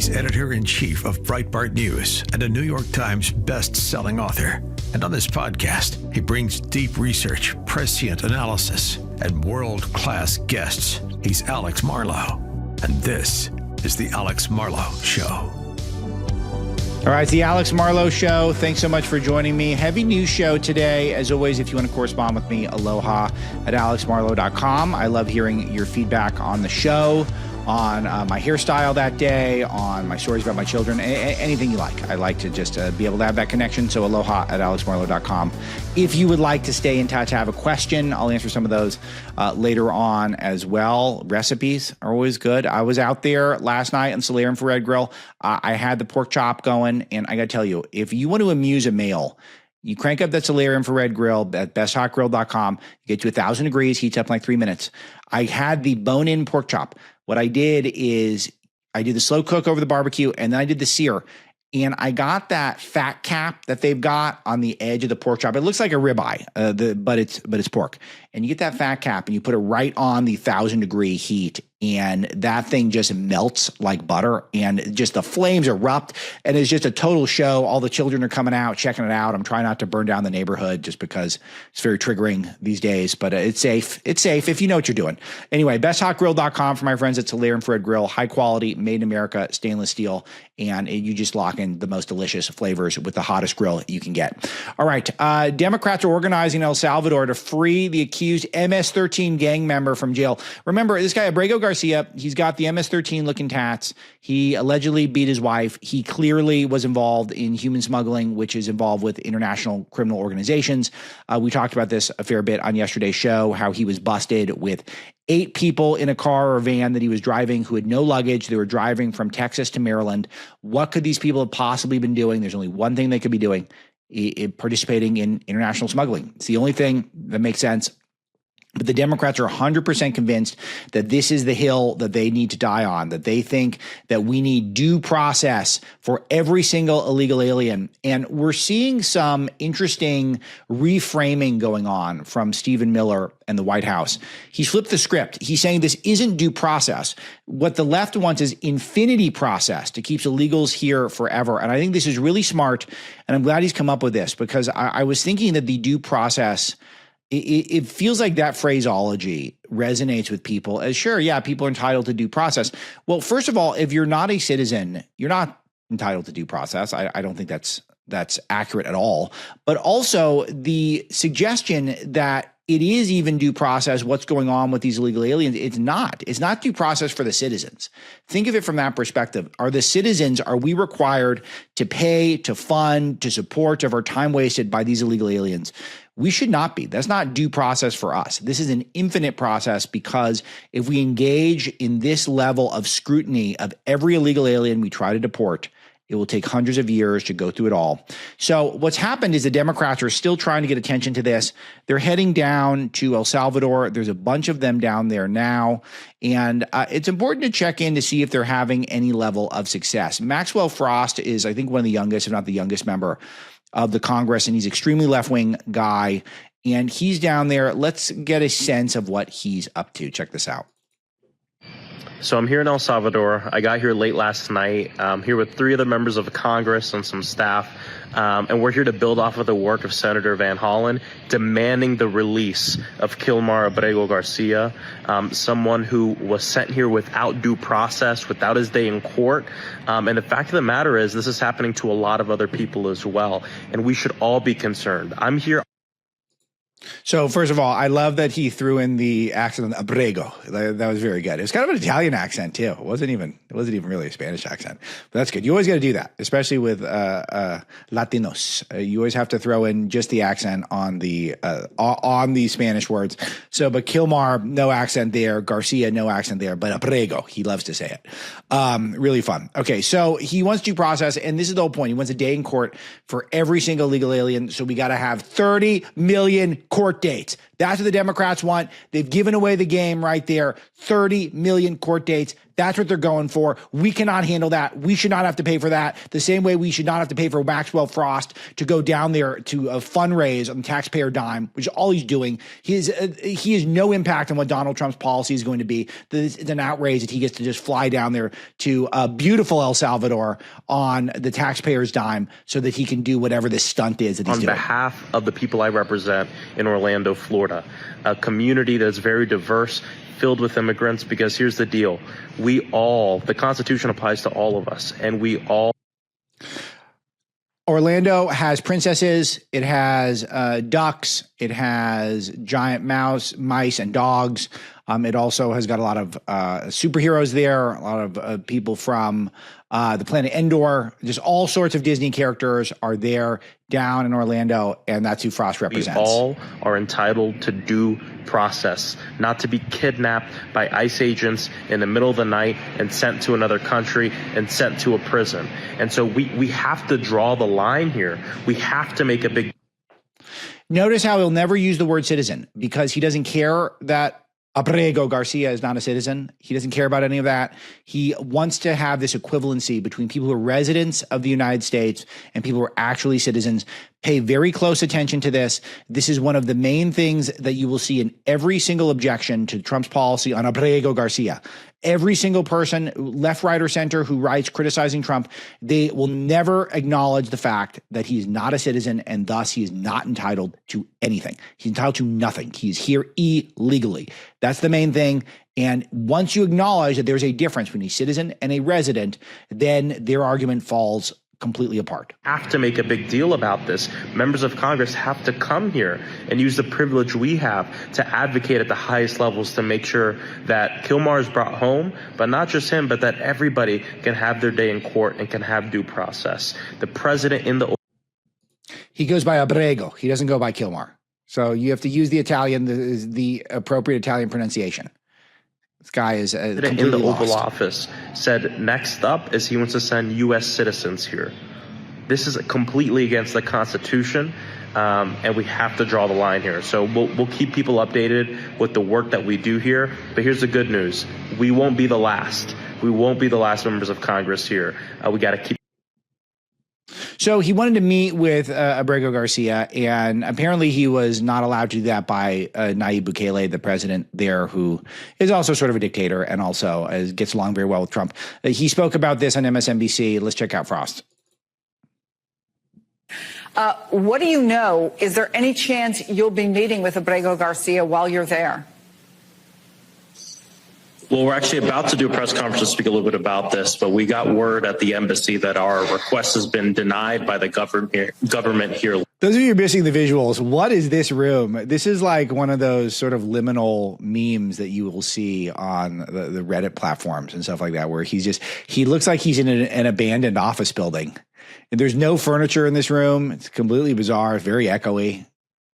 He's editor-in-chief of Breitbart News and a New York Times best-selling author. And on this podcast, he brings deep research, prescient analysis, and world-class guests. He's Alex Marlow, and this is The Alex Marlow Show. All right, it's The Alex Marlow Show. Thanks so much for joining me. Heavy news show today. As always, if you want to correspond with me, aloha at alexmarlow.com. I love hearing your feedback on the show, on my hairstyle that day, on my stories about my children, anything you like. I like to just be able to have that connection. So aloha at alexmarlow.com. If you would like to stay in touch, have a question, I'll answer some of those later on as well. Recipes are always good. I was out there last night on Solar Infrared Grill. I had the pork chop going, and I got to tell you, if you want to amuse a male, you crank up that Solar Infrared Grill at besthotgrill.com. You get to 1,000 degrees, heats up in like 3 minutes. I had the bone-in pork chop. What I did is I did the slow cook over the barbecue, and then I did the sear. And I got that fat cap that they've got on the edge of the pork chop. It looks like a ribeye, but it's pork. And you get that fat cap and you put it right on the 1,000-degree heat, and that thing just melts like butter, and just the flames erupt, and it's just a total show. All the children are coming out, checking it out. I'm trying not to burn down the neighborhood just because it's very triggering these days, but it's safe. It's safe if you know what you're doing. Anyway, besthotgrill.com for my friends at Solar Infrared Grill. High quality, made in America, stainless steel, and you just lock in the most delicious flavors with the hottest grill you can get. All right, Democrats are organizing in El Salvador to free the accused MS-13 gang member from jail. Remember, this guy, Abrego Garcia, he's got the MS-13 looking tats. He allegedly beat his wife. He clearly was involved in human smuggling, which is involved with international criminal organizations. We talked about this a fair bit on yesterday's show, how he was busted with 8 people in a car or van that he was driving who had no luggage. They were driving from Texas to Maryland. What could these people have possibly been doing? There's only one thing they could be doing: participating in international smuggling. It's the only thing that makes sense. But the Democrats are 100% convinced that this is the hill that they need to die on, that they think that we need due process for every single illegal alien. And we're seeing some interesting reframing going on from Stephen Miller and the White House. He flipped the script. He's saying this isn't due process. What the left wants is infinity process to keep illegals here forever. And I think this is really smart. And I'm glad he's come up with this, because I was thinking that the due process, it feels like that phraseology resonates with people as, sure, yeah, people are entitled to due process. Well, first of all, if you're not a citizen, you're not entitled to due process. I don't think that's accurate at all. But also the suggestion that it is even due process what's going on with these illegal aliens, it's not. It's not due process for the citizens. Think of it from that perspective. Are we required to pay, to fund, to support, to have our time wasted by these illegal aliens? We should not be. That's not due process for us. This is an infinite process, because if we engage in this level of scrutiny of every illegal alien we try to deport, it will take hundreds of years to go through it all. So what's happened is the Democrats are still trying to get attention to this. They're heading down to El Salvador. There's a bunch of them down there now. And it's important to check in to see if they're having any level of success. Maxwell Frost is, I think, one of the youngest, if not the youngest member of the Congress, and he's extremely left-wing guy. And he's down there. Let's get a sense of what he's up to. Check this out. So I'm here in El Salvador. I got here late last night. I'm here with 3 other members of Congress and some staff. And we're here to build off of the work of Senator Van Hollen, demanding the release of Abrego Garcia, someone who was sent here without due process, without his day in court. And the fact of the matter is, this is happening to a lot of other people as well. And we should all be concerned. I'm here. So first of all, I love that he threw in the accent on Abrego. That was very good. It was kind of an Italian accent too. It wasn't even really a Spanish accent, but that's good. You always got to do that, especially with Latinos. You always have to throw in just the accent on the Spanish words. So, but Kilmar, no accent there. Garcia, no accent there. But Abrego, he loves to say it. Really fun. Okay, so he wants due process, and this is the whole point. He wants a day in court for every single legal alien. So we got to have 30 million court dates. That's what the Democrats want. They've given away the game right there. 30 million court dates. That's what they're going for. We cannot handle that. We should not have to pay for that. The same way we should not have to pay for Maxwell Frost to go down there to fundraise on the taxpayer dime, which is all he's doing. He has no impact on what Donald Trump's policy is going to be. It's an outrage that he gets to just fly down there to beautiful El Salvador on the taxpayer's dime so that he can do whatever this stunt is that he's doing. On behalf of the people I represent in Orlando, Florida, a community that's very diverse, filled with immigrants, because here's the deal. The Constitution applies to all of us, and we all. Orlando has princesses, it has ducks, it has giant mice and dogs. It also has got a lot of superheroes there, a lot of people from the planet Endor. Just all sorts of Disney characters are there down in Orlando, and that's who Frost represents. We all are entitled to due process, not to be kidnapped by ICE agents in the middle of the night and sent to another country and sent to a prison. And so we have to draw the line here. We have to make a big. Notice how he'll never use the word citizen, because he doesn't care that Abrego Garcia is not a citizen. He doesn't care about any of that. He wants to have this equivalency between people who are residents of the United States and people who are actually citizens. Pay very close attention to this. This is one of the main things that you will see in every single objection to Trump's policy on Abrego Garcia. Every single person, left, right, or center, who writes criticizing Trump, they will never acknowledge the fact that he is not a citizen, and thus he is not entitled to anything. He's entitled to nothing. He's here illegally. That's the main thing. And once you acknowledge that there's a difference between a citizen and a resident, then their argument falls completely apart. Have to make a big deal about this. Members of Congress have to come here and use the privilege we have to advocate at the highest levels to make sure that Kilmar is brought home, but not just him, but that everybody can have their day in court and can have due process. The president in the... He goes by Abrego. He doesn't go by Kilmar. So you have to use the the appropriate Italian pronunciation. This guy is completely in the lost. Oval Office said next up is he wants to send U.S. citizens here. This is completely against the Constitution, and we have to draw the line here. So we'll keep people updated with the work that we do here. But here's the good news: we won't be the last. We won't be the last members of Congress here. We got to keep. So he wanted to meet with Abrego Garcia, and apparently he was not allowed to do that by Nayib Bukele, the president there, who is also sort of a dictator and also gets along very well with Trump. He spoke about this on MSNBC. Let's check out Frost. What do you know? Is there any chance you'll be meeting with Abrego Garcia while you're there? Well, we're actually about to do a press conference to speak a little bit about this, but we got word at the embassy that our request has been denied by the government here. Those of you missing the visuals, what is this room? This is like one of those sort of liminal memes that you will see on the Reddit platforms and stuff like that, where he looks like he's in an abandoned office building. And there's no furniture in this room. It's completely bizarre, very echoey.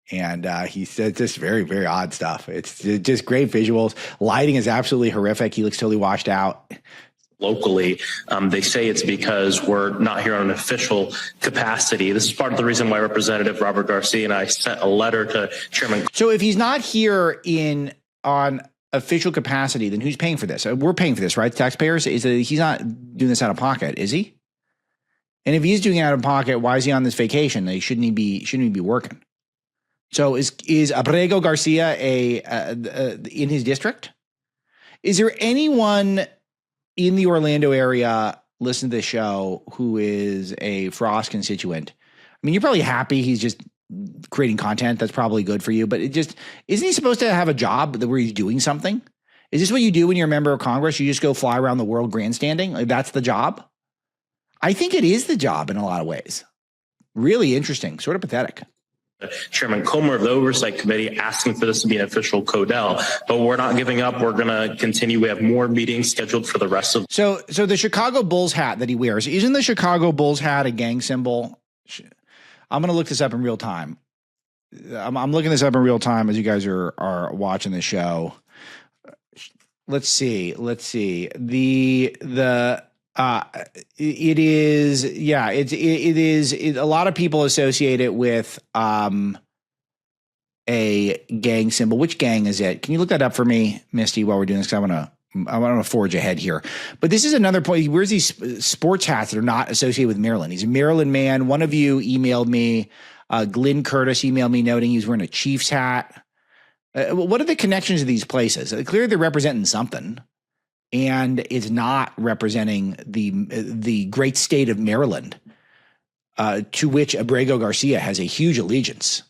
And he said just very, very odd stuff. It's just great visuals. Lighting is absolutely horrific. He looks totally washed out. Locally, they say it's because we're not here on an official capacity. This is part of the reason why Representative Robert Garcia and I sent a letter to Chairman. So if he's not here on official capacity, then who's paying for this? We're paying for this, right? The taxpayers? He's not doing this out of pocket, is he? And if he's doing it out of pocket, why is he on this vacation? Shouldn't he be working? So is Abrego Garcia in his district? Is there anyone in the Orlando area listening to this show who is a Frost constituent? I mean, you're probably happy he's just creating content. That's probably good for you. But isn't he supposed to have a job where he's doing something? Is this what you do when you're a member of Congress? You just go fly around the world grandstanding? Like, that's the job? I think it is the job in a lot of ways. Really interesting, sort of pathetic. Chairman Comer of the Oversight Committee asking for this to be an official codel, but we're not giving up. We're going to continue. We have more meetings scheduled for the rest of. So the Chicago Bulls hat that he wears, isn't the Chicago Bulls hat a gang symbol? I'm going to look this up in real time. I'm looking this up in real time as you guys are watching the show. Let's see. It is a lot of people associate it with a gang symbol. Which gang is it? Can you look that up for me, Misty, while we're doing this? 'Cause I want to I want to forge ahead here. But this is another point. He wears these sports hats that are not associated with Maryland. He's a Maryland man. One of you emailed me, Glenn Curtis emailed me noting he's wearing a Chiefs hat. What are the connections to these places? Clearly they're representing something. And it's not representing the great state of Maryland, to which Abrego Garcia has a huge allegiance.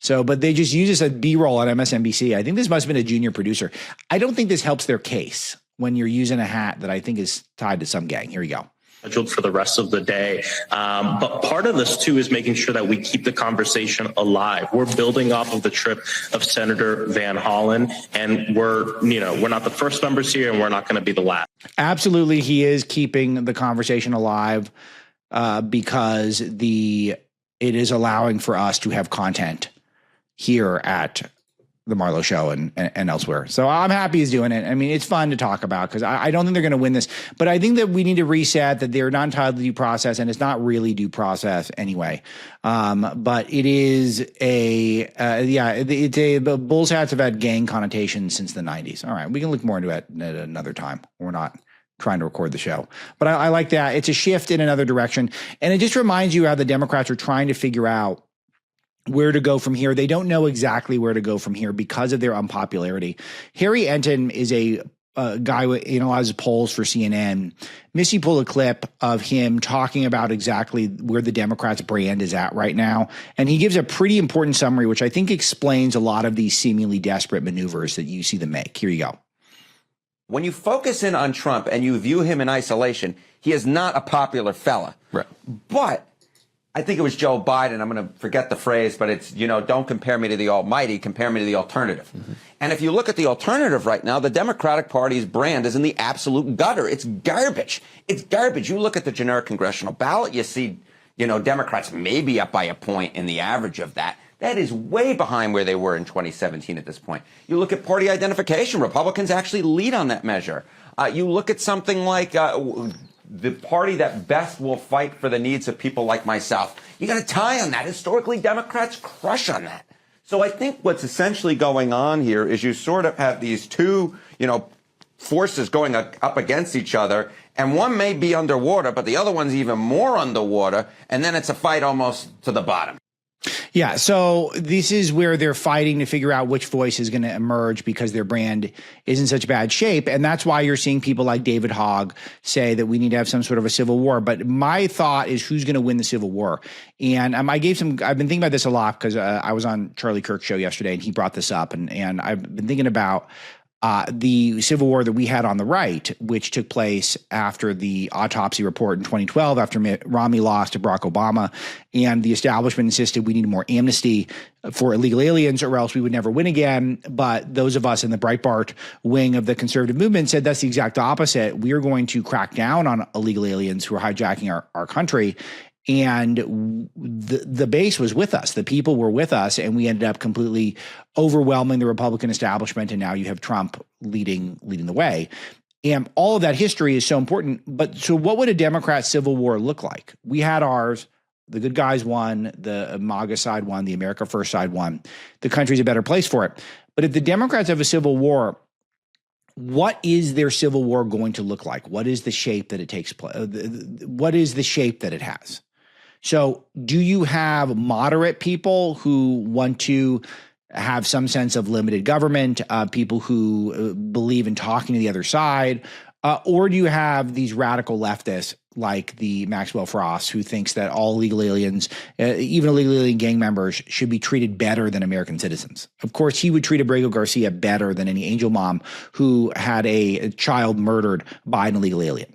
So, but they just use this as B-roll on MSNBC. I think this must have been a junior producer. I don't think this helps their case when you're using a hat that I think is tied to some gang. Here you go. Scheduled for the rest of the day. But part of this, too, is making sure that we keep the conversation alive. We're building off of the trip of Senator Van Hollen, and we're not the first members here, and we're not going to be the last. Absolutely, he is keeping the conversation alive because it is allowing for us to have content here at the Marlow Show and elsewhere. So I'm happy he's doing it. I mean, it's fun to talk about because I don't think they're going to win this, but I think that we need to reset that they're not entitled to due process, and it's not really due process anyway. But it is the Bulls hats have had gang connotations since the 90s. All right, we can look more into it at another time. We're not trying to record the show, but I like that. It's a shift in another direction. And it just reminds you how the Democrats are trying to figure out where to go from here. They don't know exactly where to go from here because of their unpopularity. Harry Enton is a guy who analyzes polls for CNN. Missy pulled a clip of him talking about exactly where the Democrats' brand is at right now. And he gives a pretty important summary, which I think explains a lot of these seemingly desperate maneuvers that you see them make. Here you go. When you focus in on Trump and you view him in isolation, he is not a popular fella. Right. But I think it was Joe Biden. I'm going to forget the phrase, but it's, don't compare me to the almighty, compare me to the alternative. Mm-hmm. And if you look at the alternative right now, the Democratic Party's brand is in the absolute gutter. It's garbage. It's garbage. You look at the generic congressional ballot, you see, Democrats maybe up by a point in the average of that. That is way behind where they were in 2017 at this point. You look at party identification. Republicans actually lead on that measure. You look at something like the party that best will fight for the needs of people like myself. You got a tie on that. Historically, Democrats crush on that. So I think what's essentially going on here is you sort of have these two, forces going up against each other, and one may be underwater, but the other one's even more underwater, and then it's a fight almost to the bottom. Yeah, so this is where they're fighting to figure out which voice is going to emerge because their brand is in such bad shape. And that's why you're seeing people like David Hogg say that we need to have some sort of a civil war. But my thought is who's going to win the civil war? And I've been thinking about this a lot because I was on Charlie Kirk's show yesterday and he brought this up. And I've been thinking about the civil war that we had on the right, which took place after the autopsy report in 2012, after Mitt Romney lost to Barack Obama, and the establishment insisted we needed more amnesty for illegal aliens or else we would never win again. But those of us in the Breitbart wing of the conservative movement said that's the exact opposite. We are going to crack down on illegal aliens who are hijacking our country. And the base was with us. The people were with us, and we ended up completely overwhelming the Republican establishment. And now you have Trump leading the way. And all of that history is so important. But so what would a Democrat civil war look like? We had ours. The good guys won. The MAGA side won. The America First side won. The country's a better place for it. But if the Democrats have a civil war, what is their civil war going to look like? What is the shape that it takes place? What is the shape that it has? So do you have moderate people who want to have some sense of limited government, people who believe in talking to the other side, or do you have these radical leftists like the Maxwell Frost who thinks that all illegal aliens, even illegal alien gang members, should be treated better than American citizens? Of course, he would treat Abrego Garcia better than any angel mom who had a child murdered by an illegal alien,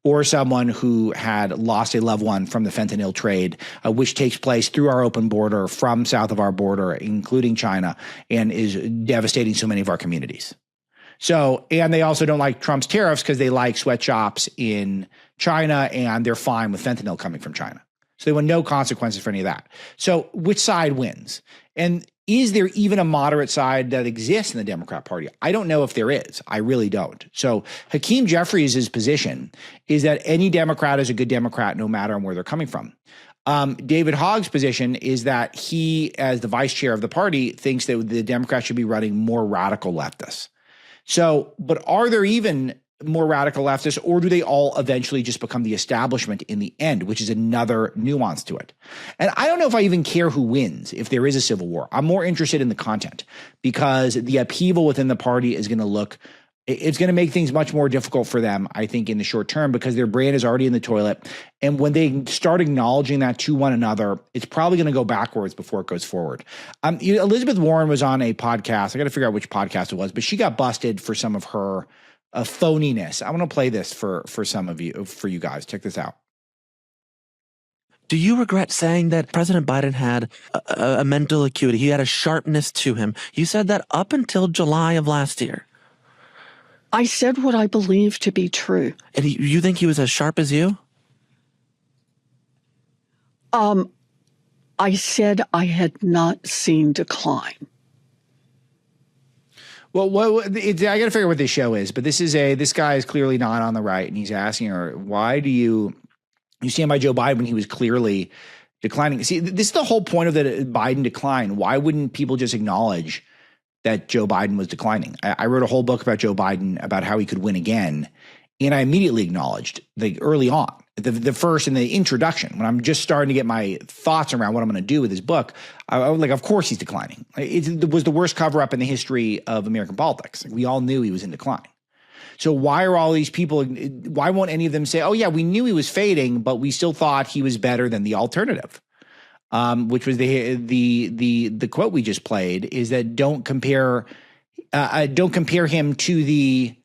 or someone who had lost a loved one from the fentanyl trade, which takes place through our open border from south of our border, including China, and is devastating so many of our communities. So, and they also don't like Trump's tariffs because they like sweatshops in China, and they're fine with fentanyl coming from China. So they want no consequences for any of that. So which side wins? And is there even a moderate side that exists in the Democrat Party? I don't know if there is. I really don't. So Hakeem Jeffries' position is that any Democrat is a good Democrat no matter where they're coming from. David Hogg's position is that he, as the vice chair of the party, thinks that the Democrats should be running more radical leftists. So, but are there even more radical leftists, or do they all eventually just become the establishment in the end, which is another nuance to it? And I don't know if I even care who wins if there is a civil war. I'm more interested in the content, because the upheaval within the party is going to it's going to make things much more difficult for them, I think, in the short term, because their brand is already in the toilet. And when they start acknowledging that to one another, it's probably going to go backwards before it goes forward. Elizabeth Warren was on a podcast. I got to figure out which podcast it was, but she got busted for some of her phoniness. I want to play this for some of you, for you guys. Check this out. Do you regret saying that President Biden had a mental acuity? He had a sharpness to him. You said that up until July of last year. I said what I believe to be true. And you think he was as sharp as you? I said I had not seen decline. Well, I got to figure out what this show is, but this guy is clearly not on the right, and he's asking her, why do you stand by Joe Biden when he was clearly declining? See, this is the whole point of the Biden decline. Why wouldn't people just acknowledge that Joe Biden was declining? I wrote a whole book about Joe Biden, about how he could win again. And I immediately acknowledged, early on, the first in the introduction, when I'm just starting to get my thoughts around what I'm going to do with his book, I was like, of course he's declining. It was the worst cover-up in the history of American politics. We all knew he was in decline. So why are all these people, why won't any of them say, oh yeah, we knew he was fading, but we still thought he was better than the alternative? Which was the quote we just played, is that don't compare him to the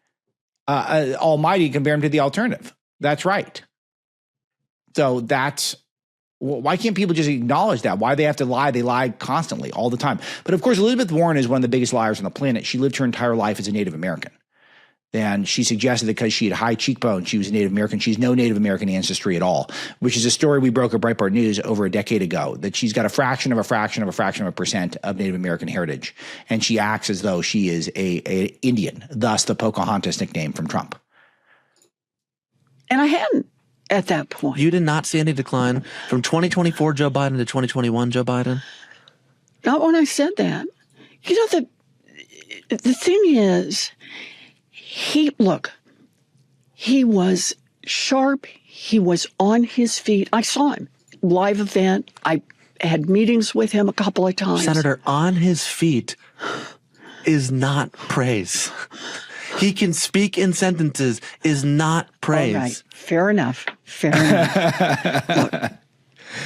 Almighty, compare him to the alternative. That's right. So why can't people just acknowledge that? Why do they have to lie? They lie constantly, all the time. But of course, Elizabeth Warren is one of the biggest liars on the planet. She lived her entire life as a Native American. And she suggested that because she had high cheekbones, she was a Native American. She's no Native American ancestry at all, which is a story we broke at Breitbart News over a decade ago, that she's got a fraction of a fraction of a fraction of a percent of Native American heritage. And she acts as though she is a Indian, thus the Pocahontas nickname from Trump. And I hadn't at that point. You did not see any decline from 2024 Joe Biden to 2021 Joe Biden? Not when I said that. You know, the thing is, he was sharp. He was on his feet. I saw him. Live event. I had meetings with him a couple of times. Senator, on his feet is not praise. He can speak in sentences is not praise. All right. Fair enough. Fair enough. Look,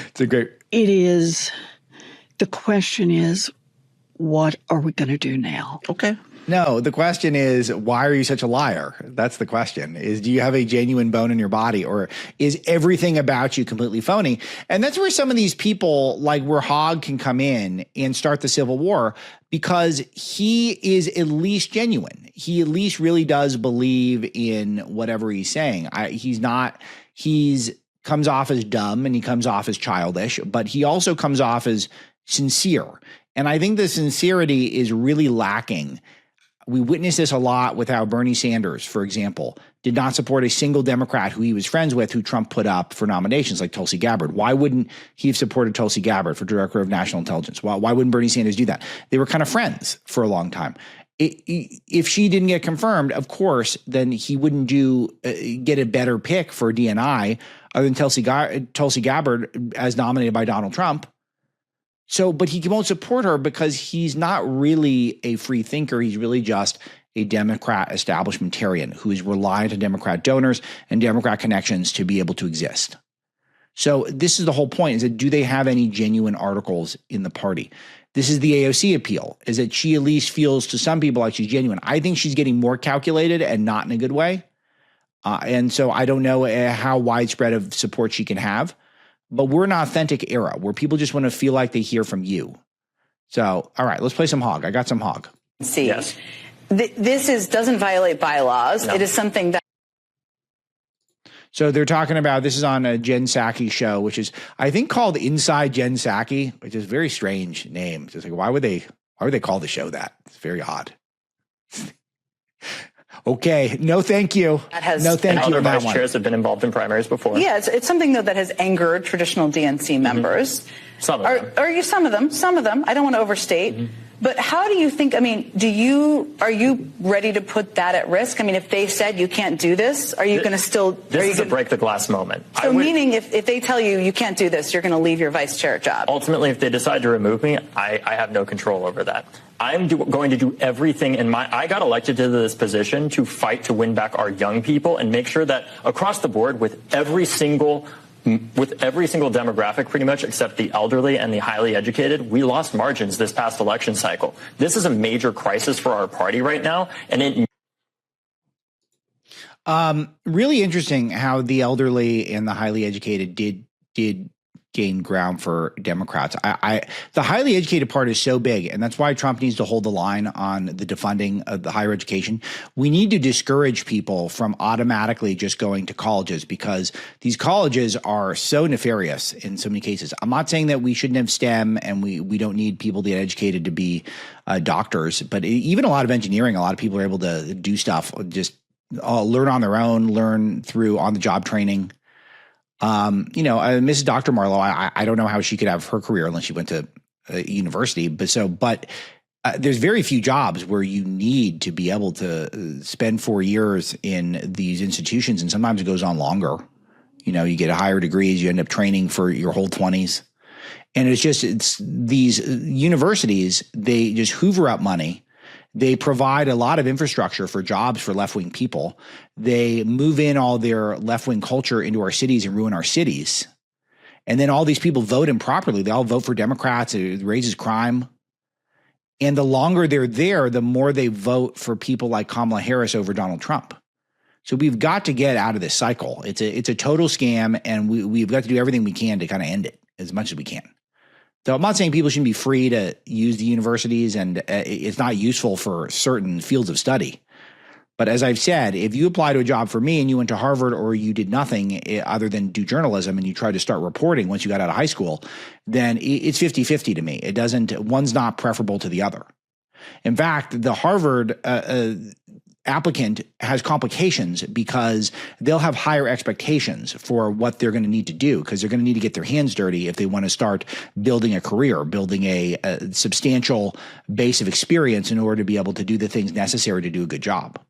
it's a great. It is. The question is, what are we going to do now? Okay. No, the question is, why are you such a liar? That's the question. Do you have a genuine bone in your body, or is everything about you completely phony? And that's where some of these people, like where Hogg, can come in and start the civil war, because he is at least genuine. He at least really does believe in whatever he's saying. He's comes off as dumb and he comes off as childish, but he also comes off as sincere. And I think the sincerity is really lacking. We witnessed this a lot with how Bernie Sanders, for example, did not support a single Democrat who he was friends with who Trump put up for nominations, like Tulsi Gabbard. Why wouldn't he have supported Tulsi Gabbard for Director of National Intelligence? Why wouldn't Bernie Sanders do that? They were kind of friends for a long time. If she didn't get confirmed, of course, then he wouldn't get a better pick for DNI other than Tulsi Gabbard as nominated by Donald Trump. So, but he won't support her because he's not really a free thinker. He's really just a Democrat establishmentarian who is reliant on Democrat donors and Democrat connections to be able to exist. So this is the whole point, is that do they have any genuine articles in the party? This is the AOC appeal, is that she at least feels to some people like she's genuine. I think she's getting more calculated and not in a good way. And so I don't know how widespread of support she can have. But we're in an authentic era where people just want to feel like they hear from you. So, all right, let's play some Hogg. I got some Hogg. See, Yes. This doesn't violate bylaws. No. It is something that. So they're talking about, this is on a Jen Psaki show, which is, I think, called Inside Jen Psaki, which is a very strange name. It's like, why would they call the show that? It's very odd. Okay. No, thank you. No, thank you. Other vice chairs have been involved in primaries before. Yeah, it's something, though, that has angered traditional DNC members. Some of them. Some of them. I don't want to overstate. But how do you think, I mean, are you ready to put that at risk? I mean, if they said you can't do this, are you going to still? This is a break the glass moment. So meaning if they tell you can't do this, you're going to leave your vice chair job? Ultimately, if they decide to remove me, I have no control over that. I'm going to do everything I got elected to this position to fight to win back our young people and make sure that across the board with every single demographic pretty much except the elderly and the highly educated, we lost margins this past election cycle. This is a major crisis for our party right now. And really interesting how the elderly and the highly educated did gain ground for Democrats. The highly educated part is so big, and that's why Trump needs to hold the line on the defunding of the higher education. We need to discourage people from automatically just going to colleges because these colleges are so nefarious in so many cases. I'm not saying that we shouldn't have STEM and we don't need people to get educated to be doctors, but even a lot of engineering, a lot of people are able to do stuff, just learn on their own, learn through on-the-job training. Mrs. Dr. Marlow, I don't know how she could have her career unless she went to university. But there's very few jobs where you need to be able to spend 4 years in these institutions, and sometimes it goes on longer. You get higher degrees, you end up training for your whole 20s. And it's these universities, they just hoover up money. They provide a lot of infrastructure for jobs for left-wing people. They move in all their left-wing culture into our cities and ruin our cities. And then all these people vote improperly. They all vote for Democrats. It raises crime. And the longer they're there, the more they vote for people like Kamala Harris over Donald Trump. So we've got to get out of this cycle. It's a total scam, and we've got to do everything we can to kind of end it as much as we can. So I'm not saying people shouldn't be free to use the universities, and it's not useful for certain fields of study. But as I've said, if you apply to a job for me and you went to Harvard or you did nothing other than do journalism and you tried to start reporting once you got out of high school, then it's 50-50 to me. One's not preferable to the other. In fact, the Harvard applicant has complications because they'll have higher expectations for what they're going to need to do because they're going to need to get their hands dirty if they want to start building a career, building a substantial base of experience in order to be able to do the things necessary to do a good job.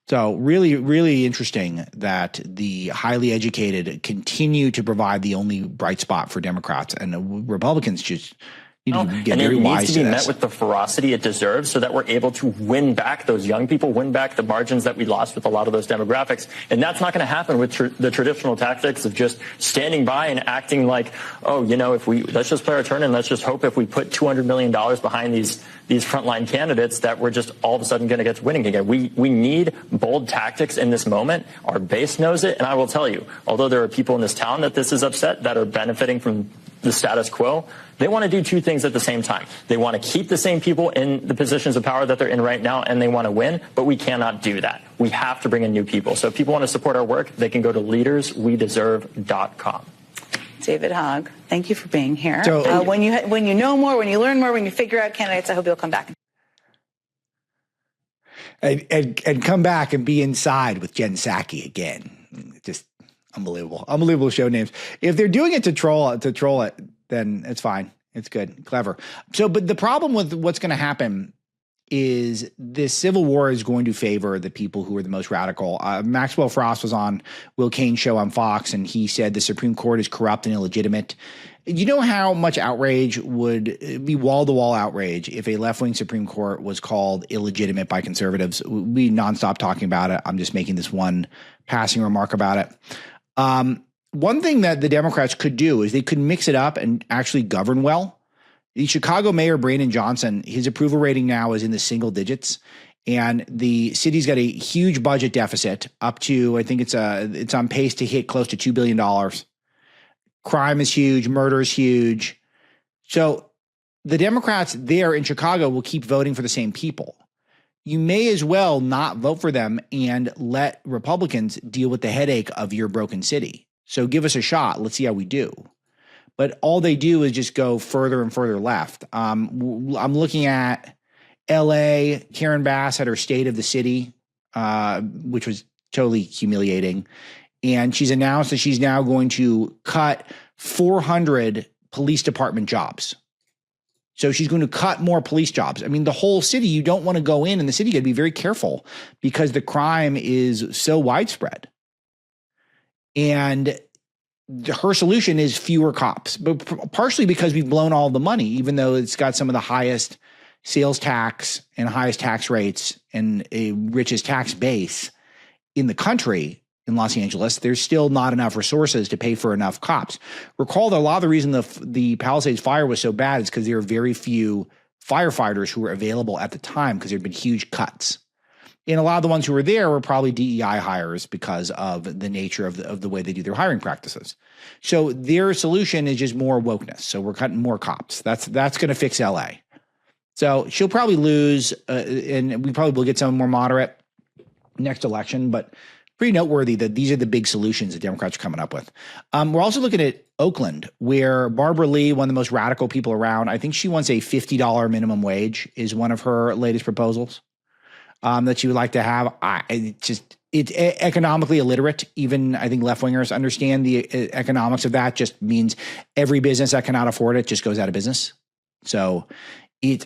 So really, really interesting that the highly educated continue to provide the only bright spot for Democrats, and Republicans just get very wise to this. It needs to be met with the ferocity it deserves so that we're able to win back those young people, win back the margins that we lost with a lot of those demographics. And that's not going to happen with the traditional tactics of just standing by and acting like, let's just play our turn and let's just hope if we put $200 million behind these frontline candidates that we're just all of a sudden going to get to winning again. We need bold tactics in this moment. Our base knows it. And I will tell you, although there are people in this town that this is upset, that are benefiting from the status quo, they want to do two things at the same time. They want to keep the same people in the positions of power that they're in right now, and they want to win, but we cannot do that. We have to bring in new people. So if people want to support our work, they can go to leaderswedeserve.com. David Hogg, thank you for being here. So, when you know more, when you learn more, when you figure out candidates, I hope you'll come back. And come back and be inside with Jen Psaki again. Just unbelievable show names. If they're doing it to troll it, then it's fine. It's good, clever. So, but the problem with what's going to happen is this civil war is going to favor the people who are the most radical. Maxwell Frost was on Will Cain's show on Fox, and he said the Supreme Court is corrupt and illegitimate. You know how much outrage would be wall-to-wall outrage if a left-wing Supreme Court was called illegitimate by conservatives? We nonstop talking about it. I'm just making this one passing remark about it. One thing that the Democrats could do is they could mix it up and actually govern well. The Chicago mayor, Brandon Johnson, his approval rating now is in the single digits, and the city's got a huge budget deficit up to, I think it's on pace to hit close to $2 billion. Crime is huge. Murder is huge. So the Democrats there in Chicago will keep voting for the same people. You may as well not vote for them and let Republicans deal with the headache of your broken city. So give us a shot. Let's see how we do. But all they do is just go further and further left. I'm looking at L.A. Karen Bass had her State of the City, which was totally humiliating. And she's announced that she's now going to cut 400 police department jobs. So she's going to cut more police jobs. I mean, the whole city, you don't want to go in the city, you got to be very careful because the crime is so widespread. And her solution is fewer cops, but partially because we've blown all the money, even though it's got some of the highest sales tax and highest tax rates and a richest tax base in the country. In Los Angeles, there's still not enough resources to pay for enough cops. Recall that a lot of the reason the Palisades fire was so bad is because there were very few firefighters who were available at the time because there had been huge cuts. And a lot of the ones who were there were probably DEI hires because of the nature of the way they do their hiring practices. So their solution is just more wokeness. So we're cutting more cops. That's going to fix LA. So she'll probably lose, and we probably will get someone more moderate next election, but pretty noteworthy that these are the big solutions that Democrats are coming up with. We're also looking at Oakland, where Barbara Lee, one of the most radical people around, I think she wants a $50 minimum wage is one of her latest proposals that she would like to have. It's economically illiterate. Even I think left-wingers understand the economics of that. Just means every business that cannot afford it just goes out of business. So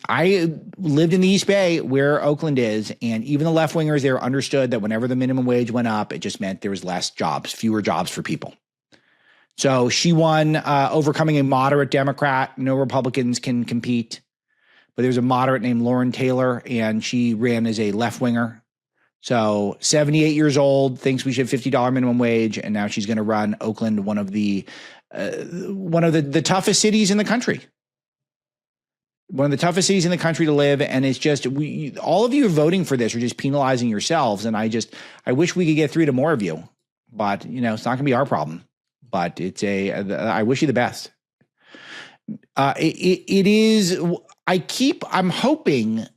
I lived in the East Bay where Oakland is, and even the left-wingers there understood that whenever the minimum wage went up, it just meant there was less jobs, fewer jobs for people. So she won, overcoming a moderate Democrat. No Republicans can compete. But there's a moderate named Lauren Taylor, and she ran as a left-winger. So 78 years old, thinks we should have $50 minimum wage, and now she's going to run Oakland, one of the toughest cities in the country. One of the toughest cities in the country to live, and it's just all of you are voting for this are just penalizing yourselves. And I wish we could get through to more of you, but it's not going to be our problem. But I wish you the best. It is. I'm hoping.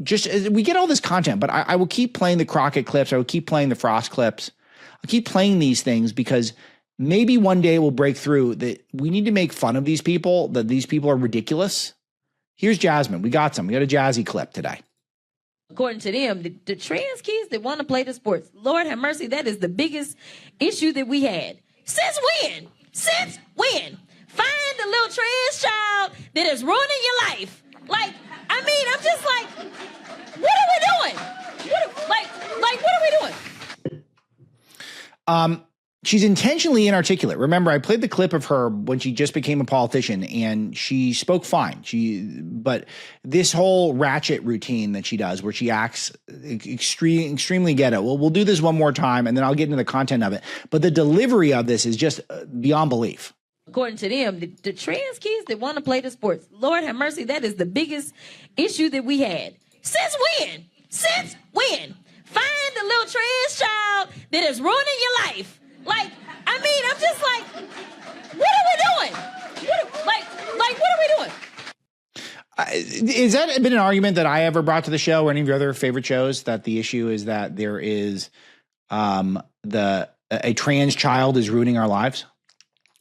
Just as we get all this content, but I will keep playing the Crockett clips. I will keep playing the Frost clips. I'll keep playing these things because maybe one day we'll break through that we need to make fun of these people, that these people are ridiculous. Here's Jazzmin. We got a jazzy clip today. According to them, the trans kids that want to play the sports, Lord have mercy, that is the biggest issue that we had. Since when? Since when? Find the little trans child that is ruining your life. I'm just like, what are we doing? What are we doing? She's intentionally inarticulate. Remember, I played the clip of her when she just became a politician, and she spoke fine. But this whole ratchet routine that she does, where she acts extremely ghetto. Well, we'll do this one more time, and then I'll get into the content of it. But the delivery of this is just beyond belief. According to them, the trans kids that want to play the sports, Lord have mercy, that is the biggest issue that we had. Since when? Since when? Find the little trans child that is ruining your life. I'm just like, what are we doing? What are we doing? Is that been an argument that I ever brought to the show or any of your other favorite shows, that the issue is that there is a trans child is ruining our lives?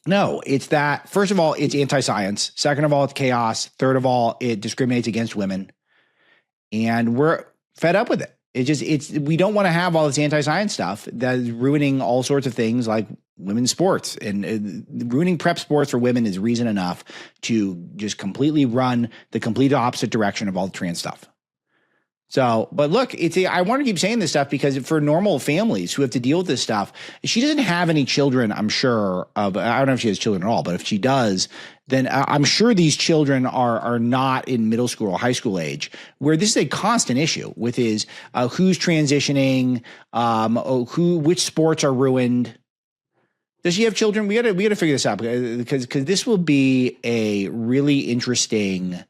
No, it's that, first of all, it's anti-science. Second of all, it's chaos. Third of all, it discriminates against women. And we're fed up with it. We don't want to have all this anti-science stuff that is ruining all sorts of things like women's sports, and ruining prep sports for women is reason enough to just completely run the complete opposite direction of all the trans stuff. So, but look, I want to keep saying this stuff because for normal families who have to deal with this stuff, she doesn't have any children, I'm sure I don't know if she has children at all, but if she does, then I'm sure these children are not in middle school or high school age, where this is a constant issue with who's transitioning, which sports are ruined. Does she have children? We got to figure this out because this will be a really interesting.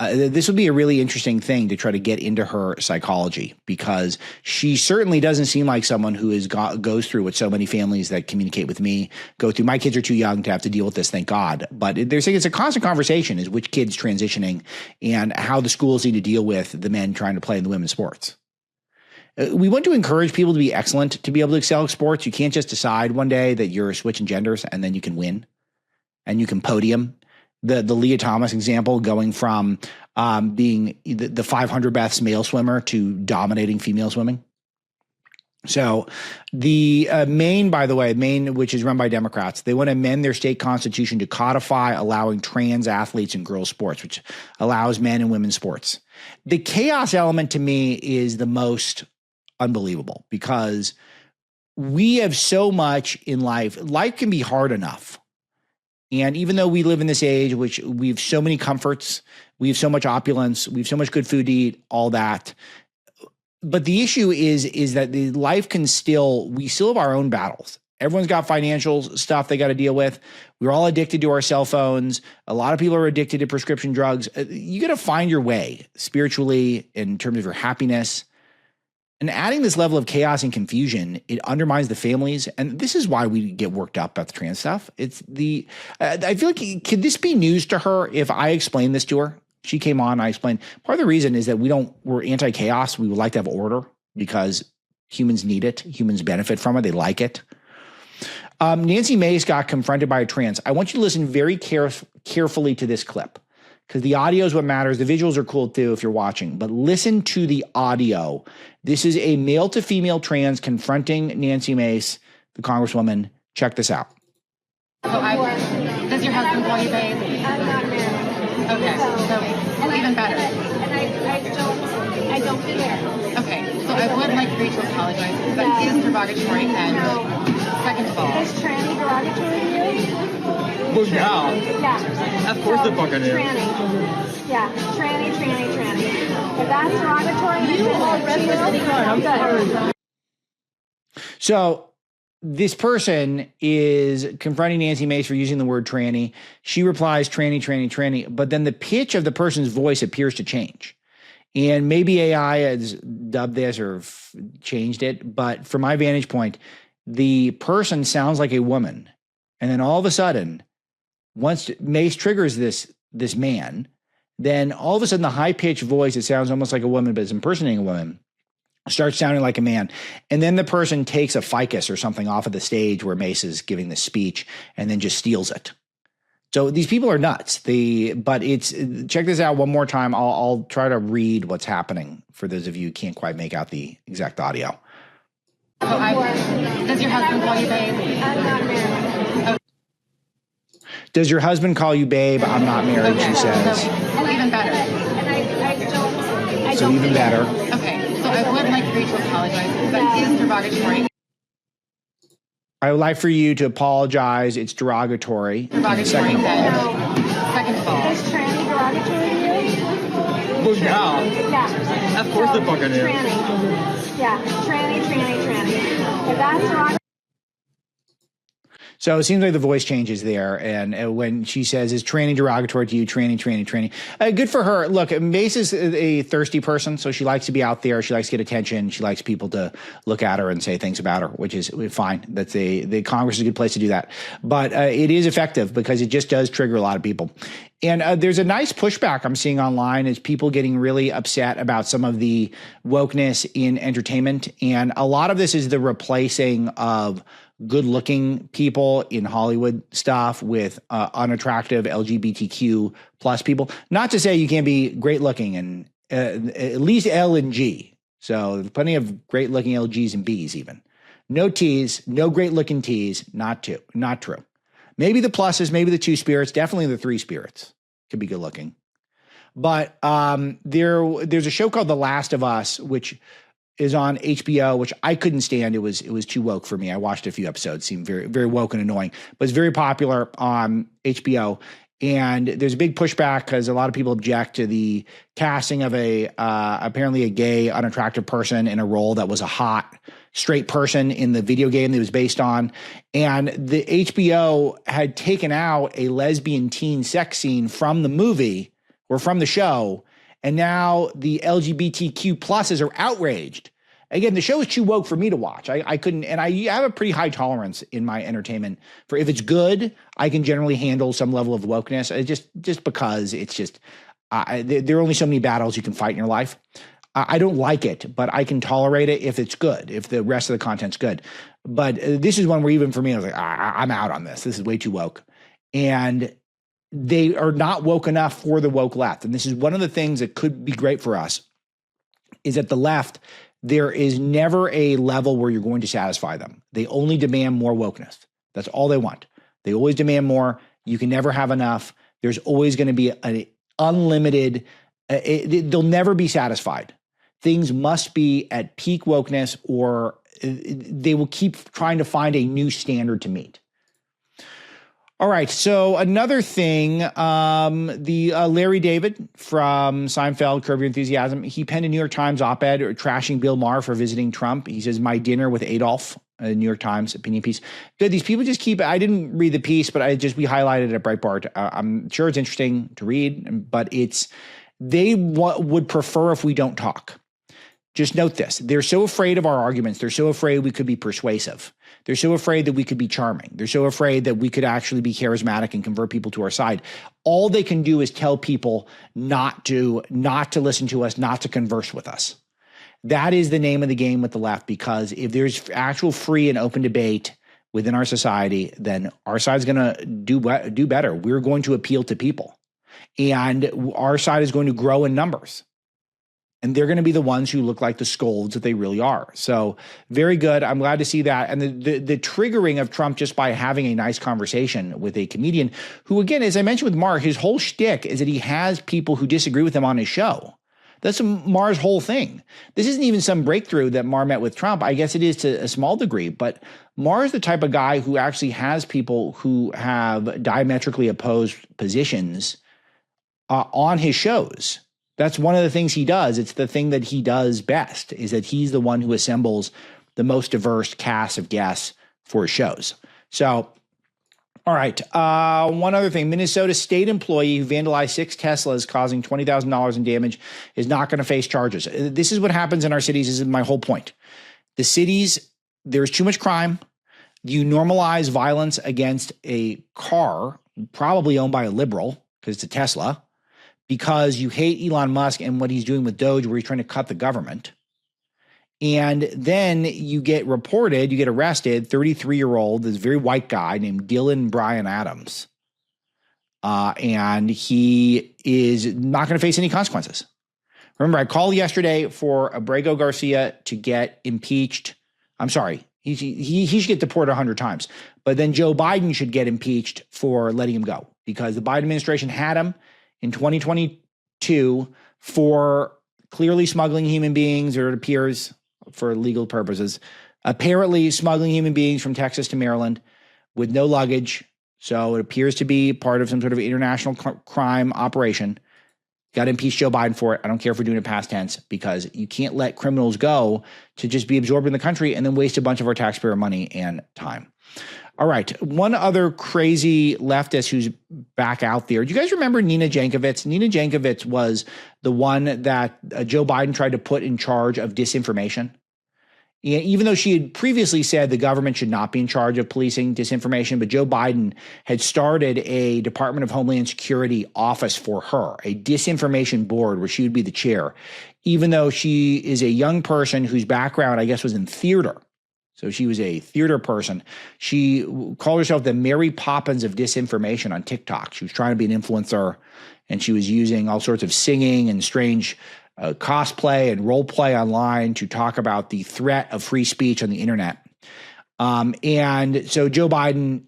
This would be a really interesting thing to try to get into her psychology, because she certainly doesn't seem like someone who goes through what so many families that communicate with me go through. My kids are too young to have to deal with this, thank God. But they're saying it's a constant conversation, is which kids transitioning and how the schools need to deal with the men trying to play in the women's sports. We want to encourage people to be excellent, to be able to excel at sports. You can't just decide one day that you're switching genders and then you can win and you can podium. The Leah Thomas example, going from being the 500 best male swimmer to dominating female swimming. So the Maine, by the way, which is run by Democrats, they want to amend their state constitution to codify allowing trans athletes in girls' sports, which allows men and women's sports. The chaos element to me is the most unbelievable because we have so much in life. Life can be hard enough. And even though we live in this age, which we have so many comforts, we have so much opulence, we have so much good food to eat, all that. But the issue is that the life can we still have our own battles. Everyone's got financial stuff they got to deal with. We're all addicted to our cell phones. A lot of people are addicted to prescription drugs. You got to find your way spiritually in terms of your happiness. And adding this level of chaos and confusion, it undermines the families. And this is why we get worked up about the trans stuff. I feel like, could this be news to her if I explain this to her? She came on, I explained. Part of the reason is that we're anti-chaos. We would like to have order because humans need it. Humans benefit from it. They like it. Nancy Mace got confronted by a trans. I want you to listen very carefully to this clip because the audio is what matters. The visuals are cool too if you're watching, but listen to the audio. This is a male to female trans confronting Nancy Mace, the congresswoman. Check this out. Does your husband call you babe? I'm not married. Okay, so even better. And I don't care. Okay, so I would like for you to apologize because that is derogatory. And second of all, is tranny derogatory to you? Well, yeah. Yeah. Of course the fuck it is. Tranny. Yeah, tranny. If that's derogatory, So this person is confronting Nancy Mace for using the word tranny. She replies, tranny, but then the pitch of the person's voice appears to change. And maybe AI has dubbed this or changed it, but from my vantage point, the person sounds like a woman. And then all of a sudden, once Mace triggers this man, then all of a sudden the high-pitched voice, it sounds almost like a woman, but it's impersonating a woman, starts sounding like a man. And then the person takes a ficus or something off of the stage where Mace is giving the speech and then just steals it. So these people are nuts. Check this out one more time. I'll try to read what's happening for those of you who can't quite make out the exact audio. does your husband call you babe? I'm not married. Does your husband call you babe? I'm not married, she says. So even better. And I don't even better. Okay, so I would like for you to apologize because that is derogatory. I would like for you to apologize. It's derogatory. Second of all. Is tranny derogatory to you? Well, yeah. Yeah. Of course the fuck it is. Tranny. Yeah, tranny. If that's derogatory. So it seems like the voice changes there. And when she says, is tranny derogatory to you? Tranny. Good for her. Look, Mace is a thirsty person, so she likes to be out there. She likes to get attention. She likes people to look at her and say things about her, which is fine. The Congress is a good place to do that. But it is effective because it just does trigger a lot of people. And there's a nice pushback I'm seeing online is people getting really upset about some of the wokeness in entertainment. And a lot of this is the replacing of good-looking people in Hollywood stuff with unattractive LGBTQ plus people. Not to say you can't be great-looking and at least L and G. So there's plenty of great-looking LGs and Bs even. No Ts, no great-looking Ts, not true. Maybe the pluses, maybe the two spirits, definitely the three spirits could be good-looking. But there's a show called The Last of Us, which is on HBO, which I couldn't stand. It was too woke for me. I watched a few episodes, seemed very, very woke and annoying, but it's very popular on HBO. And there's a big pushback because a lot of people object to the casting of apparently a gay, unattractive person in a role that was a hot, straight person in the video game that it was based on. And the HBO had taken out a lesbian teen sex scene from the movie or from the show. And now the LGBTQ pluses are outraged. Again, the show is too woke for me to watch. I couldn't, and I have a pretty high tolerance in my entertainment for if it's good, I can generally handle some level of wokeness. Just because it's just, there are only so many battles you can fight in your life. I don't like it, but I can tolerate it if it's good, if the rest of the content's good. But this is one where even for me, I was like, I'm out on this. This is way too woke. And they are not woke enough for the woke left. And this is one of the things that could be great for us is that the left, there is never a level where you're going to satisfy them. They only demand more wokeness. That's all they want. They always demand more. You can never have enough. There's always going to be an unlimited, they'll never be satisfied. Things must be at peak wokeness, or they will keep trying to find a new standard to meet. All right. So another thing, Larry David from Seinfeld, Curb Your Enthusiasm, he penned a New York Times op-ed trashing Bill Maher for visiting Trump. He says, "My dinner with Adolf," a New York Times opinion piece. Good. These people just keep, I didn't read the piece, but we highlighted it at Breitbart. I'm sure it's interesting to read, but they would prefer if we don't talk. Just note this. They're so afraid of our arguments. They're so afraid we could be persuasive. They're so afraid that we could be charming. They're so afraid that we could actually be charismatic and convert people to our side. All they can do is tell people not to listen to us, not to converse with us. That is the name of the game with the left, because if there's actual free and open debate within our society, then our side's going to do better. We're going to appeal to people, and our side is going to grow in numbers. And they're going to be the ones who look like the scolds that they really are. So very good. I'm glad to see that. And the triggering of Trump just by having a nice conversation with a comedian who, again, as I mentioned with Maher, his whole shtick is that he has people who disagree with him on his show. That's Maher's whole thing. This isn't even some breakthrough that Maher met with Trump. I guess it is to a small degree, but Maher is the type of guy who actually has people who have diametrically opposed positions on his shows. That's one of the things he does. It's the thing that he does best, is that he's the one who assembles the most diverse cast of guests for his shows. So, all right. One other thing. Minnesota state employee who vandalized 6 Teslas causing $20,000 in damage is not going to face charges. This is what happens in our cities. This is my whole point. The cities, there's too much crime. You normalize violence against a car, probably owned by a liberal, because it's a Tesla, because you hate Elon Musk and what he's doing with Doge, where he's trying to cut the government. And then you get arrested, 33-year-old, this very white guy named Dylan Brian Adams. And he is not going to face any consequences. Remember, I called yesterday for Abrego Garcia to get impeached. I'm sorry. He should get deported 100 times. But then Joe Biden should get impeached for letting him go, because the Biden administration had him in 2022 for clearly smuggling human beings, or it appears for legal purposes, apparently smuggling human beings from Texas to Maryland with no luggage. So it appears to be part of some sort of international crime operation. Got to impeach Joe Biden for it. I don't care if we're doing it past tense, because you can't let criminals go to just be absorbed in the country and then waste a bunch of our taxpayer money and time. All right. One other crazy leftist who's back out there. Do you guys remember Nina Jankowicz? Nina Jankowicz was the one that Joe Biden tried to put in charge of disinformation. Even though she had previously said the government should not be in charge of policing disinformation, but Joe Biden had started a Department of Homeland Security office for her, a disinformation board where she would be the chair, even though she is a young person whose background, I guess, was in theater. So she was a theater person. She called herself the Mary Poppins of disinformation on TikTok. She was trying to be an influencer, and she was using all sorts of singing and strange cosplay and role play online to talk about the threat of free speech on the internet. And so Joe Biden,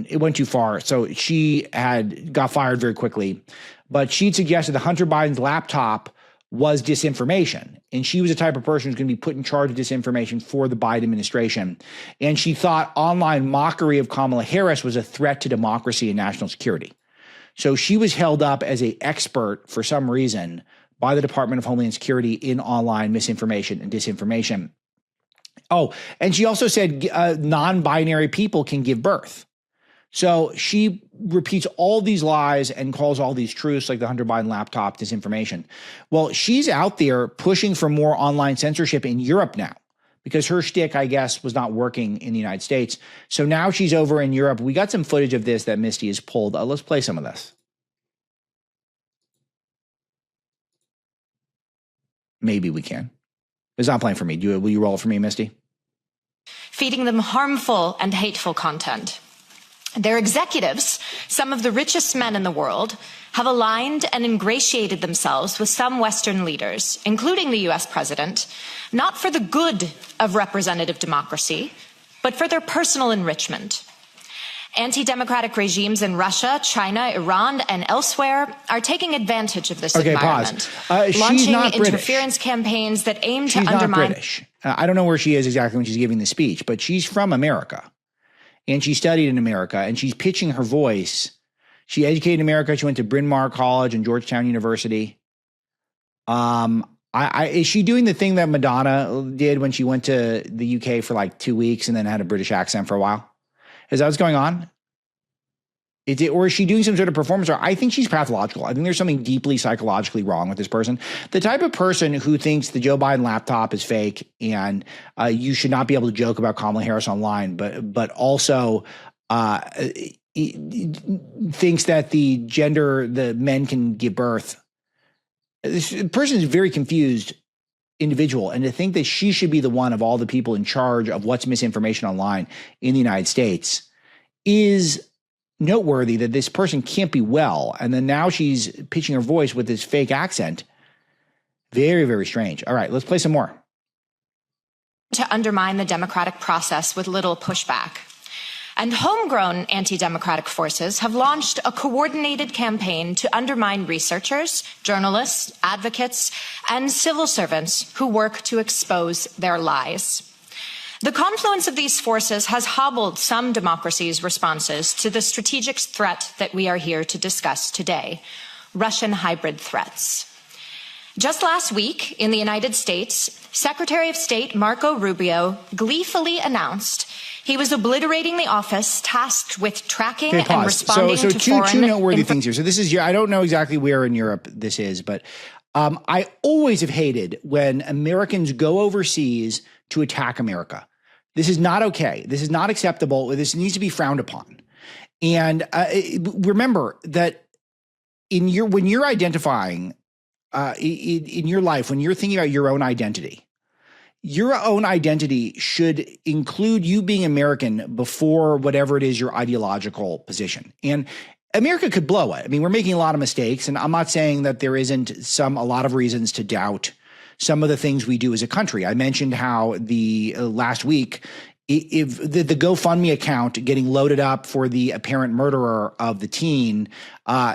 it went too far. So she got fired very quickly. But she'd suggested that Hunter Biden's laptop was disinformation. And she was the type of person who's going to be put in charge of disinformation for the Biden administration. And she thought online mockery of Kamala Harris was a threat to democracy and national security. So she was held up as an expert for some reason by the Department of Homeland Security in online misinformation and disinformation. Oh, and she also said non-binary people can give birth. So she repeats all these lies and calls all these truths, like the Hunter Biden laptop disinformation. Well, she's out there pushing for more online censorship in Europe now, because her shtick, I guess, was not working in the United States. So now she's over in Europe. We got some footage of this that Misty has pulled. Let's play some of this. Maybe we can. It's not playing for me. Will you roll it for me, Misty? Feeding them harmful and hateful content. Their executives, some of the richest men in the world, have aligned and ingratiated themselves with some Western leaders, including the US president, not for the good of representative democracy, but for their personal enrichment. Anti-democratic regimes in Russia, China, Iran, and elsewhere are taking advantage of this environment, launching interference campaigns that aim to undermine. She's not British. I don't know where she is exactly when she's giving the speech, but she's from America, and she studied in America, and she's pitching her voice. She educated in America. She went to Bryn Mawr College and Georgetown University. Is she doing the thing that Madonna did when she went to the UK for like 2 weeks and then had a British accent for a while? Is that what's going on? Or is she doing some sort of performance? Or I think she's pathological. I think there's something deeply psychologically wrong with this person. The type of person who thinks the Joe Biden laptop is fake and you should not be able to joke about Kamala Harris online, but also thinks that the men can give birth. This person is a very confused individual, and to think that she should be the one of all the people in charge of what's misinformation online in the United States is noteworthy. That this person can't be well, and then now she's pitching her voice with this fake accent. Very, very strange. All right, let's play some more. To undermine the democratic process with little pushback. And homegrown anti-democratic forces have launched a coordinated campaign to undermine researchers, journalists, advocates, and civil servants who work to expose their lies. The confluence of these forces has hobbled some democracies' responses to the strategic threat that we are here to discuss today, Russian hybrid threats. Just last week in the United States, Secretary of State Marco Rubio gleefully announced he was obliterating the office tasked with tracking and responding to foreign. Two noteworthy things here. So this is, I don't know exactly where in Europe this is, but I always have hated when Americans go overseas to attack America. This is not okay. This is not acceptable. This needs to be frowned upon. And remember that when you're identifying in your life, when you're thinking about your own identity should include you being American before whatever it is your ideological position. And America could blow it. I mean, we're making a lot of mistakes, and I'm not saying that there isn't a lot of reasons to doubt some of the things we do as a country. I mentioned how last week, if the GoFundMe account getting loaded up for the apparent murderer of the teen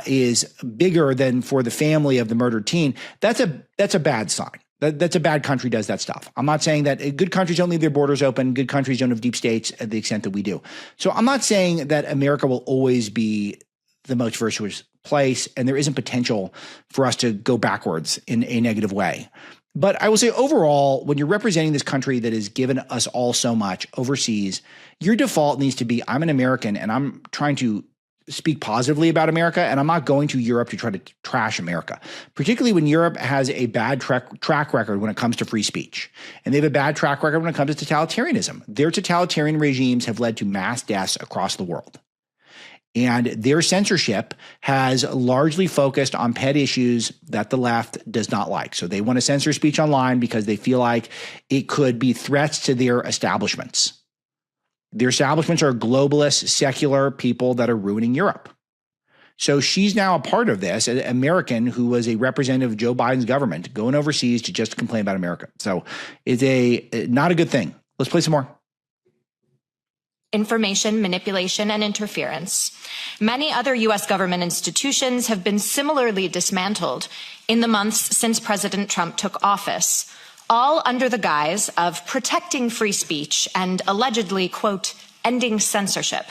is bigger than for the family of the murdered teen, that's a bad sign. That's a bad country does that stuff. I'm not saying that good countries don't leave their borders open. Good countries don't have deep states at the extent that we do. So I'm not saying that America will always be the most virtuous place, and there isn't potential for us to go backwards in a negative way. But I will say overall, when you're representing this country that has given us all so much overseas, your default needs to be, I'm an American and I'm trying to speak positively about America, and I'm not going to Europe to try to trash America, particularly when Europe has a bad track record when it comes to free speech. And they have a bad track record when it comes to totalitarianism. Their totalitarian regimes have led to mass deaths across the world. And their censorship has largely focused on pet issues that the left does not like. So they want to censor speech online because they feel like it could be threats to their establishments. Their establishments are globalist, secular people that are ruining Europe. So she's now a part of this, an American who was a representative of Joe Biden's government going overseas to just complain about America. So it's not a good thing. Let's play some more. Information manipulation and interference. Many other U.S. government institutions have been similarly dismantled in the months since President Trump took office, all under the guise of protecting free speech and allegedly, quote, ending censorship.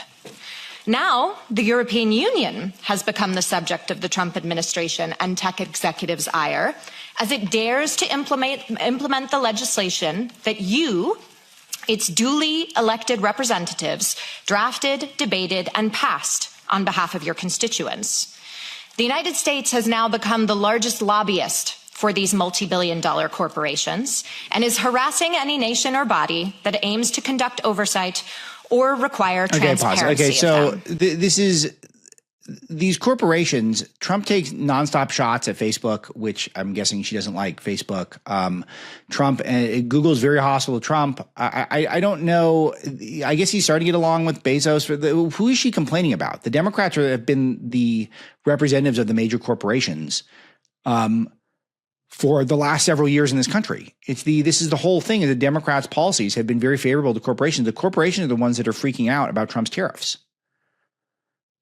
Now, the European Union has become the subject of the Trump administration and tech executives' ire as it dares to implement the legislation that you, its duly elected representatives, drafted, debated, and passed on behalf of your constituents. The United States has now become the largest lobbyist for these multi-billion-dollar corporations and is harassing any nation or body that aims to conduct oversight or require transparency. Okay, so this is these corporations, Trump takes nonstop shots at Facebook, which I'm guessing she doesn't like Facebook. Trump and Google's very hostile to Trump. I don't know. I guess he's starting to get along with Bezos. Who is she complaining about? The Democrats have been the representatives of the major corporations for the last several years in this country. This is the whole thing. The Democrats' policies have been very favorable to corporations. The corporations are the ones that are freaking out about Trump's tariffs.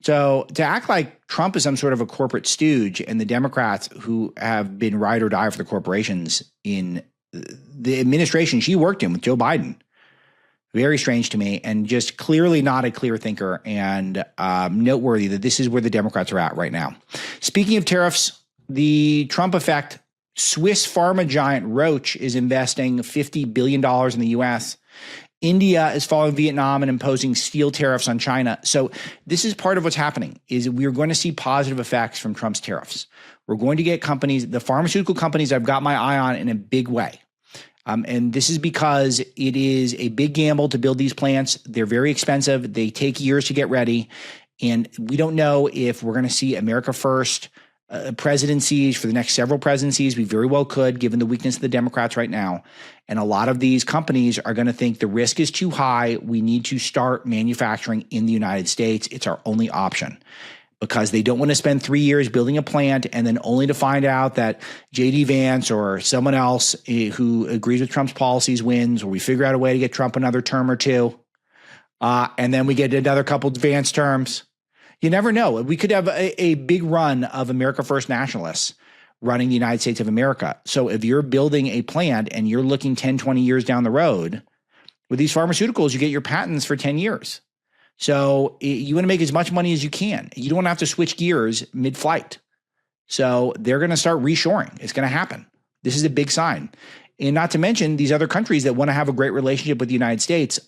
So to act like Trump is some sort of a corporate stooge and the Democrats who have been ride or die for the corporations in the administration she worked in with Joe Biden, very strange to me, and just clearly not a clear thinker, and noteworthy that this is where the Democrats are at right now. Speaking of tariffs, the Trump effect, Swiss pharma giant Roche is investing $50 billion in the U.S. India is following Vietnam and imposing steel tariffs on China. So this is part of what's happening, is we're going to see positive effects from Trump's tariffs. We're going to get companies, the pharmaceutical companies I've got my eye on in a big way. And this is because it is a big gamble to build these plants. They're very expensive. They take years to get ready. And we don't know if we're going to see America First presidencies for the next several presidencies. We very well could, given the weakness of the Democrats right now. And a lot of these companies are going to think the risk is too high. We need to start manufacturing in the United States. It's our only option, because they don't want to spend 3 years building a plant and then only to find out that J.D. Vance or someone else who agrees with Trump's policies wins, or we figure out a way to get Trump another term or two. And then we get another couple of Vance terms. You never know. We could have a big run of America First nationalists running the United States of America. So if you're building a plant and you're looking 10, 20 years down the road, with these pharmaceuticals, you get your patents for 10 years. So you want to make as much money as you can. You don't want to have to switch gears mid-flight. So they're going to start reshoring. It's going to happen. This is a big sign. And not to mention these other countries that want to have a great relationship with the United States,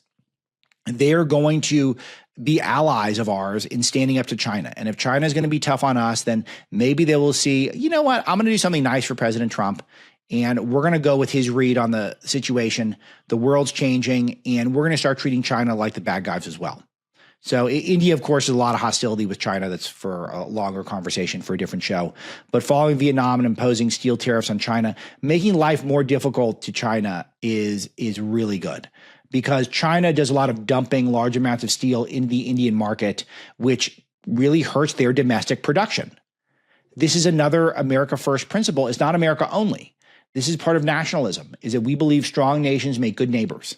they are going to be allies of ours in standing up to China. And if China is going to be tough on us, then maybe they will see, you know what, I'm going to do something nice for President Trump. And we're going to go with his read on the situation. The world's changing, and we're going to start treating China like the bad guys as well. So India, of course, has a lot of hostility with China. That's for a longer conversation for a different show. But following Vietnam and imposing steel tariffs on China, making life more difficult to China is really good, because China does a lot of dumping large amounts of steel in the Indian market, which really hurts their domestic production. This is another America First principle. It's not America only. This is part of nationalism, is that we believe strong nations make good neighbors.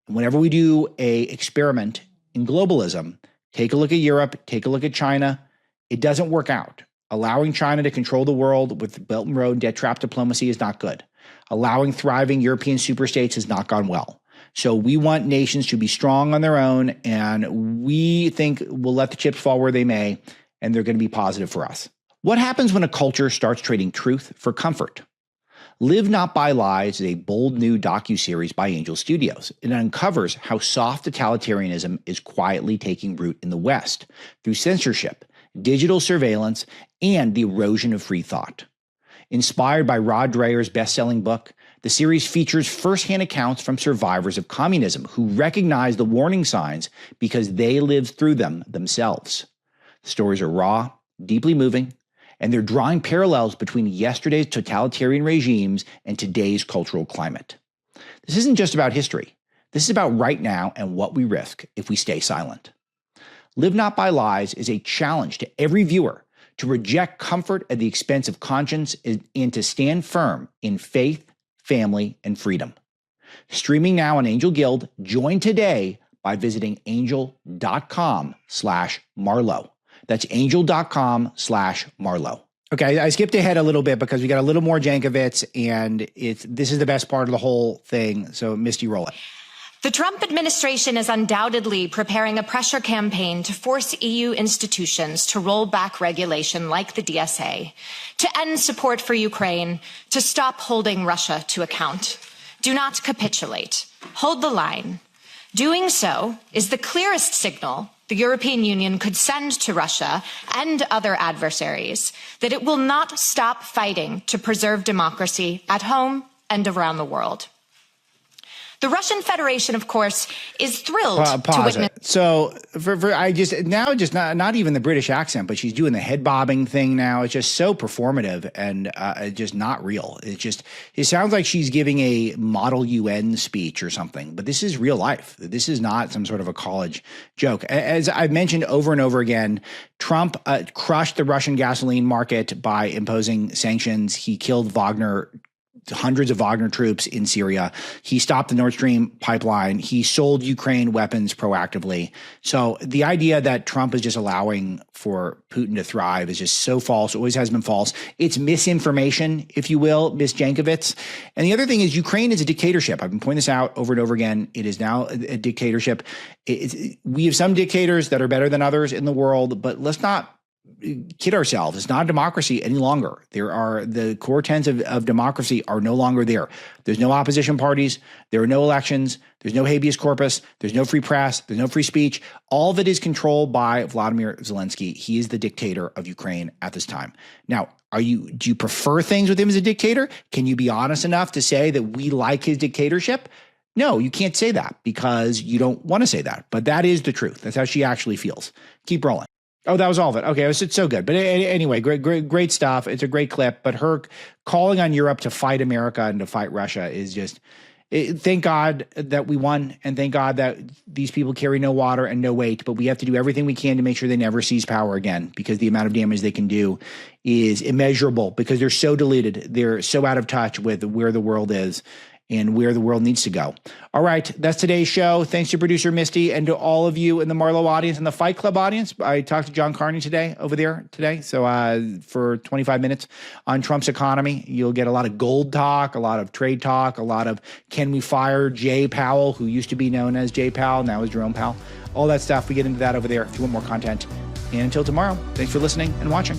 And whenever we do a experiment in globalism, take a look at Europe, take a look at China, it doesn't work out. Allowing China to control the world with Belt and Road debt trap diplomacy is not good. Allowing thriving European superstates has not gone well. So we want nations to be strong on their own, and we think we'll let the chips fall where they may, and they're going to be positive for us. What happens when a culture starts trading truth for comfort? Live Not by Lies is a bold new docuseries by Angel Studios. It uncovers how soft totalitarianism is quietly taking root in the West through censorship, digital surveillance, and the erosion of free thought. Inspired by Rod Dreher's best-selling book, the series features firsthand accounts from survivors of communism who recognize the warning signs because they lived through them themselves. The stories are raw, deeply moving, and they're drawing parallels between yesterday's totalitarian regimes and today's cultural climate. This isn't just about history. This is about right now and what we risk if we stay silent. Live Not by Lies is a challenge to every viewer to reject comfort at the expense of conscience and to stand firm in faith, family, and freedom. Streaming now on Angel Guild. Join today by visiting angel.com/Marlow. That's angel.com/Marlow. Okay, I skipped ahead a little bit because we got a little more Jankowicz, and this is the best part of the whole thing. So, Misty, roll it. The Trump administration is undoubtedly preparing a pressure campaign to force EU institutions to roll back regulation like the DSA, to end support for Ukraine, to stop holding Russia to account. Do not capitulate. Hold the line. Doing so is the clearest signal the European Union could send to Russia and other adversaries that it will not stop fighting to preserve democracy at home and around the world. The Russian Federation, of course, is thrilled to Pause witness. it. So not even the British accent, but she's doing the head bobbing thing now. It's just so performative and just not real. It sounds like she's giving a model UN speech or something, but this is real life. This is not some sort of a college joke. As I've mentioned over and over again, Trump crushed the Russian gasoline market by imposing sanctions. He killed hundreds of Wagner troops in Syria. He stopped the Nord Stream pipeline. He sold Ukraine weapons proactively. So the idea that Trump is just allowing for Putin to thrive is just so false. It always has been false. It's misinformation, if you will, Ms. Jankowicz. And the other thing is Ukraine is a dictatorship. I've been pointing this out over and over again. It is now a dictatorship. We have some dictators that are better than others in the world, but let's not kid ourselves. It's not a democracy any longer. The core tenets of democracy are no longer there. There's no opposition parties. There are no elections. There's no habeas corpus. There's no free press. There's no free speech. All of it is controlled by Vladimir Zelensky. He is the dictator of Ukraine at this time. Now, do you prefer things with him as a dictator? Can you be honest enough to say that we like his dictatorship? No, you can't say that because you don't want to say that. But that is the truth. That's how she actually feels. Keep rolling. Oh, that was all of it. Okay, it's so good. But anyway, great stuff. It's a great clip. But her calling on Europe to fight America and to fight Russia is just, thank God that we won, and thank God that these people carry no water and no weight. But we have to do everything we can to make sure they never seize power again, because the amount of damage they can do is immeasurable, because they're so deluded. They're so out of touch with where the world is and where the world needs to go. All right, that's today's show. Thanks to producer Misty and to all of you in the Marlow audience and the Fight Club audience. I talked to John Carney over there today. So for 25 minutes on Trump's economy, you'll get a lot of gold talk, a lot of trade talk, a lot of can we fire Jay Powell, who used to be known as Jay Powell, now is Jerome Powell. All that stuff, we get into that over there if you want more content. And until tomorrow, thanks for listening and watching.